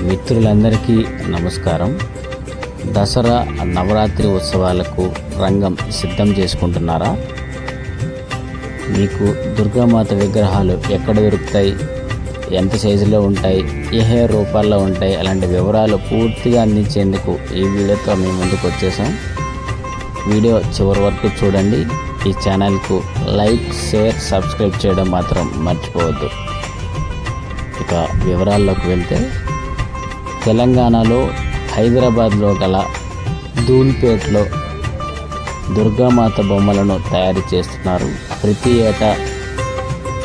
మిత్రులందరికీ నమస్కారం. దసరా నవరాత్రి ఉత్సవాలకు రంగం సిద్ధం చేసుకుంటున్నారా? మీకు దుర్గామాత విగ్రహాలు ఎక్కడ దొరుకుతాయి, ఎంత సైజులో ఉంటాయి, ఏ రూపాల్లో ఉంటాయి, అలాంటి వివరాలు పూర్తిగా అందించేందుకు ఈ వీడియోతో మేము ముందుకు వచ్చేసాం. వీడియో చివరి వరకు చూడండి. ఈ ఛానల్కు లైక్, షేర్, సబ్స్క్రైబ్ చేయడం మాత్రం మర్చిపోవద్దు. ఇక వివరాల్లోకి వెళ్తే, తెలంగాణలో హైదరాబాద్లో గల ధూల్పేట్లో దుర్గామాత బొమ్మలను తయారు చేస్తున్నారు. ప్రతి ఏటా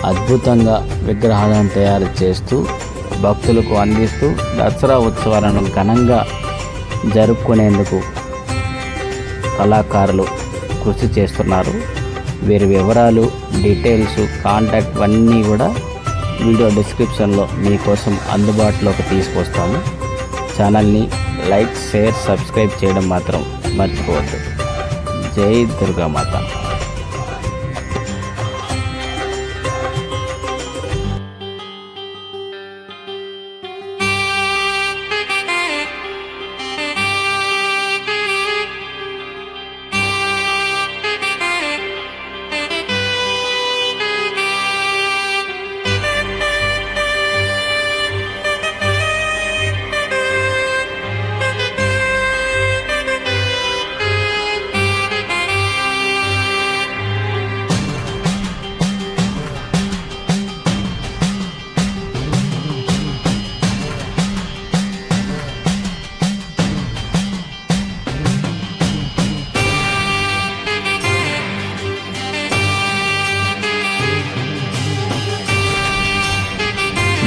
అద్భుతంగా విగ్రహాలను తయారు చేస్తూ భక్తులకు అందిస్తూ దసరా ఉత్సవాలను ఘనంగా జరుపుకునేందుకు కళాకారులు కృషి చేస్తున్నారు. వీరి వివరాలు, డీటెయిల్స్, కాంటాక్ట్ అన్నీ కూడా వీడియో డిస్క్రిప్షన్లో మీకోసం అందుబాటులోకి తీసుకొస్తాము. ఛానల్ని లైక్, షేర్, సబ్స్క్రైబ్ చేయడం మాత్రం మర్చిపోవద్దు. జై దుర్గామాత.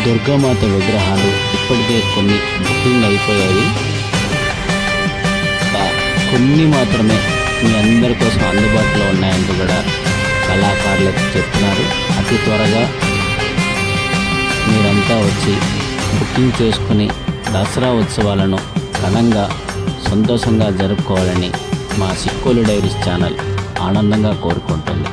దుర్గామాత విగ్రహాలు ఇప్పటికే కొన్ని బుకింగ్ అయిపోయాయి. కొన్ని మాత్రమే మీ అందరి కోసం అందుబాటులో ఉన్నాయంటూ కూడా కళాకారులకు చెప్తున్నారు. అతి త్వరగా మీరంతా వచ్చి బుకింగ్ చేసుకుని దసరా ఉత్సవాలను ఘనంగా సంతోషంగా జరుపుకోవాలని మా సిక్కోలు డైరీస్ ఛానల్ ఆనందంగా కోరుకుంటుంది.